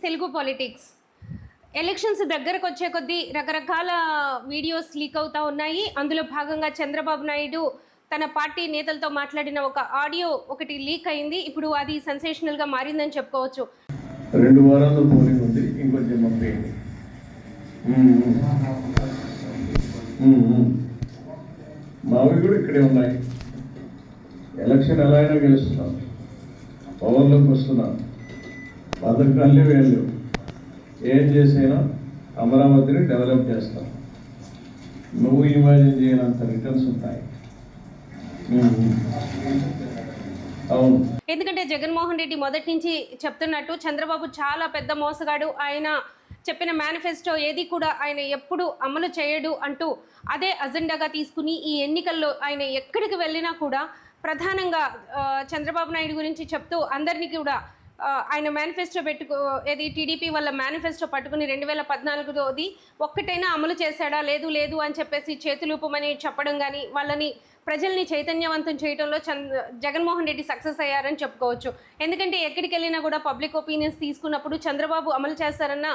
Telugu politics. Elections దగ్గరకు వచ్చే కొద్దీ రకరకాల వీడియోస్ లీక్ అవుతూ ఉన్నాయి. అందులో భాగంగా చంద్రబాబు నాయుడు తన పార్టీ నేతలతో మాట్లాడిన ఒక ఆడియో ఒకటి లీక్ అయింది. ఇప్పుడు అది సెన్సేషనల్గా మారిందని చెప్పుకోవచ్చు. 2 వారాల్లో పోలింగ్ ఉంది, ఇంకొంచెం పంపేయండి. మావి కూడా ఇక్కడే ఉన్నాయి. ఎలక్షన్ ఎలా అయినా గెలుస్తున్నాం, పవర్లోకి వస్తున్నాం. పథకాలే వేళ్ళు ఏం చేసైనా అమరావతిని డెవలప్ చేస్తాం. నువ్వు ఇమాజిన్ చేయనంత రిటర్న్స్ ఉంటాయి. అవును, ఎందుకంటే జగన్మోహన్ రెడ్డి మొదటి నుంచి చెప్తున్నట్టు చంద్రబాబు చాలా పెద్ద మోసగాడు, ఆయన చెప్పిన మేనిఫెస్టో ఏది కూడా ఆయన ఎప్పుడు అమలు చేయడు అంటూ అదే అజెండాగా తీసుకుని ఈ ఎన్నికల్లో ఆయన ఎక్కడికి వెళ్ళినా కూడా ప్రధానంగా చంద్రబాబు నాయుడు గురించి చెప్తూ అందరినీ కూడా ఆయన మేనిఫెస్టో ఏది టీడీపీ వాళ్ళ మేనిఫెస్టో పట్టుకుని 2014 ఒక్కటైనా అమలు చేశాడా, లేదు అని చెప్పేసి చేతులూపమని చెప్పడం కానీ వాళ్ళని ప్రజల్ని చైతన్యవంతం చేయడంలో జగన్మోహన్ రెడ్డి సక్సెస్ అయ్యారని చెప్పుకోవచ్చు. ఎందుకంటే ఎక్కడికి వెళ్ళినా కూడా పబ్లిక్ ఒపీనియన్స్ తీసుకున్నప్పుడు చంద్రబాబు అమలు చేస్తారన్న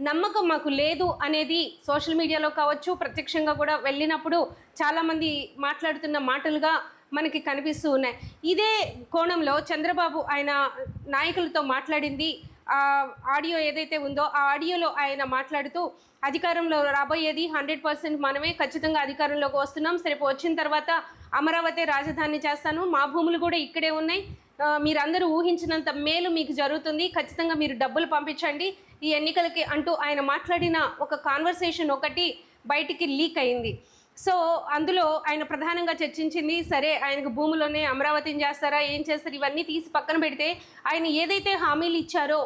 నమ్మకం మాకు లేదు అనేది సోషల్ మీడియాలో కావచ్చు, ప్రత్యక్షంగా కూడా వెళ్ళినప్పుడు చాలామంది మాట్లాడుతున్న మాటలుగా మనకి కనిపిస్తూ ఉన్నాయి. ఇదే కోణంలో చంద్రబాబు ఆయన నాయకులతో మాట్లాడింది ఆడియో ఏదైతే ఉందో ఆ ఆడియోలో ఆయన మాట్లాడుతూ అధికారంలో రాబోయేది 100% మనమే, ఖచ్చితంగా అధికారంలోకి వస్తున్నాం, సరే వచ్చిన తర్వాత అమరావతి రాజధాని చేస్తాను, మా భూములు కూడా ఇక్కడే ఉన్నాయి, మీరందరూ ఊహించినంత మేలు మీకు జరుగుతుంది, ఖచ్చితంగా మీరు డబ్బులు పంపించండి ఈ ఎన్నికలకి అంటూ ఆయన మాట్లాడిన ఒక కాన్వర్సేషన్ ఒకటి బయటికి లీక్ అయింది. సో అందులో ఆయన ప్రధానంగా చర్చించింది, సరే ఆయనకు భూములోనే అమరావతిని చేస్తారా, ఏం చేస్తారు, ఇవన్నీ తీసి పక్కన పెడితే ఆయన ఏదైతే హామీలు ఇచ్చారో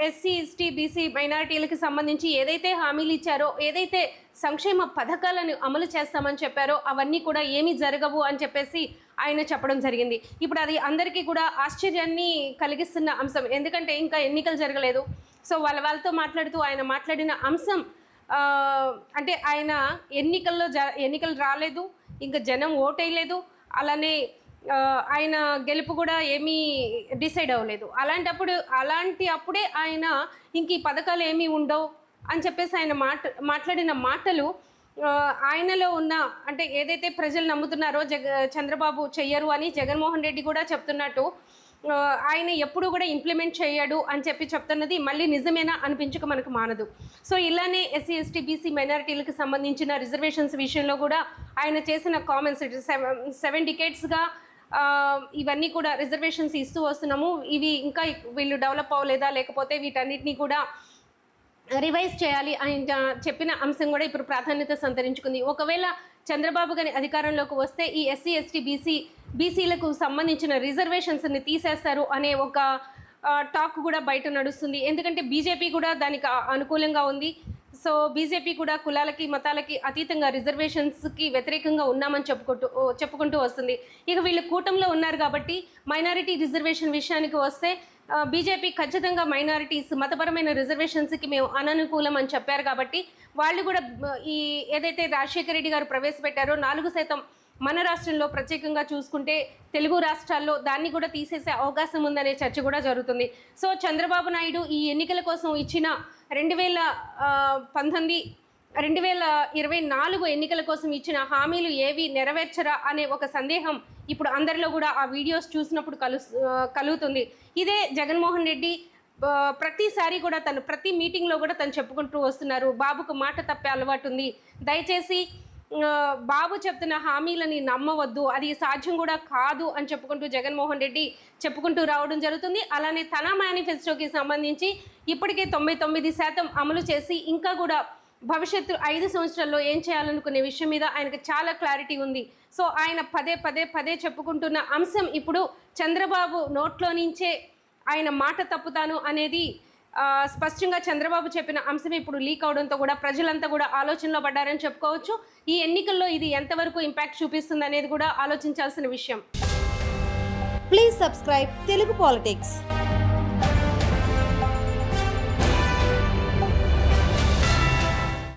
ఎస్సీ ఎస్టీ బీసీ మైనారిటీలకు సంబంధించి ఏదైతే హామీలు ఇచ్చారో, ఏదైతే సంక్షేమ పథకాలను అమలు చేస్తామని చెప్పారో అవన్నీ కూడా ఏమీ జరగవు అని చెప్పేసి ఆయన చెప్పడం జరిగింది. ఇప్పుడు అది అందరికీ కూడా ఆశ్చర్యాన్ని కలిగిస్తున్న అంశం. ఎందుకంటే ఇంకా ఎన్నికలు జరగలేదు. సో వాళ్ళతో మాట్లాడుతూ ఆయన మాట్లాడిన అంశం అంటే ఆయన ఎన్నికలు రాలేదు, ఇంకా జనం ఓటేయలేదు, అలానే ఆయన గెలుపు కూడా ఏమీ డిసైడ్ అవ్వలేదు. అప్పుడే ఆయన ఇంక ఈ పథకాలు ఏమీ ఉండవు అని చెప్పేసి ఆయన మాట్లాడిన మాటలు ఆయనలో ఉన్న అంటే ఏదైతే ప్రజలు నమ్ముతున్నారో చంద్రబాబు చెయ్యరు అని జగన్మోహన్ రెడ్డి కూడా చెప్తున్నట్టు ఆయన ఎప్పుడు కూడా ఇంప్లిమెంట్ చేయడు అని చెప్తున్నది మళ్ళీ నిజమేనా అనిపించక మనకు మానదు. సో ఇలానే ఎస్సీ ఎస్టీ బీసీ మైనారిటీలకు సంబంధించిన రిజర్వేషన్స్ విషయంలో కూడా ఆయన చేసిన కామెంట్స్ 7 డికేడ్స్గా ఇవన్నీ కూడా రిజర్వేషన్స్ ఇస్తూ వస్తున్నాము, ఇవి ఇంకా వీళ్ళు డెవలప్ అవ్వలేదా, లేకపోతే వీటన్నిటినీ కూడా రివైజ్ చేయాలి అని చెప్పిన అంశం కూడా ఇప్పుడు ప్రాధాన్యత సంతరించుకుంది. ఒకవేళ చంద్రబాబు గారి అధికారంలోకి వస్తే ఈ ఎస్సీ ఎస్టీ బీసీలకు సంబంధించిన రిజర్వేషన్స్ని తీసేస్తారు అనే ఒక టాక్ కూడా బయట నడుస్తుంది. ఎందుకంటే బీజేపీ కూడా దానికి అనుకూలంగా ఉంది. సో బీజేపీ కూడా కులాలకి మతాలకి అతీతంగా రిజర్వేషన్స్కి వ్యతిరేకంగా ఉన్నామని చెప్పుకుంటూ వస్తుంది. ఇక వీళ్ళు కూటమిలో ఉన్నారు కాబట్టి మైనారిటీ రిజర్వేషన్ విషయానికి వస్తే బీజేపీ ఖచ్చితంగా మైనారిటీస్ మతపరమైన రిజర్వేషన్స్కి మేము అననుకూలం అని చెప్పారు కాబట్టి వాళ్ళు కూడా ఈ ఏదైతే రాజశేఖర రెడ్డి గారు ప్రవేశపెట్టారో 4% మన రాష్ట్రంలో ప్రత్యేకంగా చూసుకుంటే తెలుగు రాష్ట్రాల్లో దాన్ని కూడా తీసేసే అవకాశం ఉందనే చర్చ కూడా జరుగుతుంది. సో చంద్రబాబు నాయుడు ఈ ఎన్నికల కోసం ఇచ్చిన 2024 ఎన్నికల కోసం ఇచ్చిన హామీలు ఏవి నెరవేర్చరా అనే ఒక సందేహం ఇప్పుడు అందరిలో కూడా ఆ వీడియోస్ చూసినప్పుడు కలుగుతుంది. ఇదే జగన్మోహన్ రెడ్డి ప్రతిసారి కూడా ప్రతి మీటింగ్లో కూడా తను చెప్పుకుంటూ వస్తున్నారు, బాబుకు మాట తప్పే అలవాటు ఉంది, దయచేసి బాబు చెప్తున్న హామీలని నమ్మవద్దు, అది సాధ్యం కూడా కాదు అని జగన్మోహన్ రెడ్డి చెప్పుకుంటూ రావడం జరుగుతుంది. అలానే తన మేనిఫెస్టోకి సంబంధించి ఇప్పటికే 99% అమలు చేసి ఇంకా కూడా భవిష్యత్తు 5 సంవత్సరాల్లో ఏం చేయాలనుకునే విషయం మీద ఆయనకు చాలా క్లారిటీ ఉంది. సో ఆయన పదే చెప్పుకుంటున్న అంశం ఇప్పుడు చంద్రబాబు నోట్లో నుంచే ఆయన మాట తప్పుతాను అనేది స్పష్టంగా చంద్రబాబు చెప్పిన అంశం ఇప్పుడు లీక్ అవడంతో కూడా ప్రజలంతా కూడా ఆలోచనలో పడ్డారని చెప్పుకోవచ్చు. ఈ ఎన్నికల్లో ఇది ఎంతవరకు ఇంపాక్ట్ చూపిస్తుంది అనేది కూడా ఆలోచించాల్సిన విషయం. Please subscribe Telugu politics.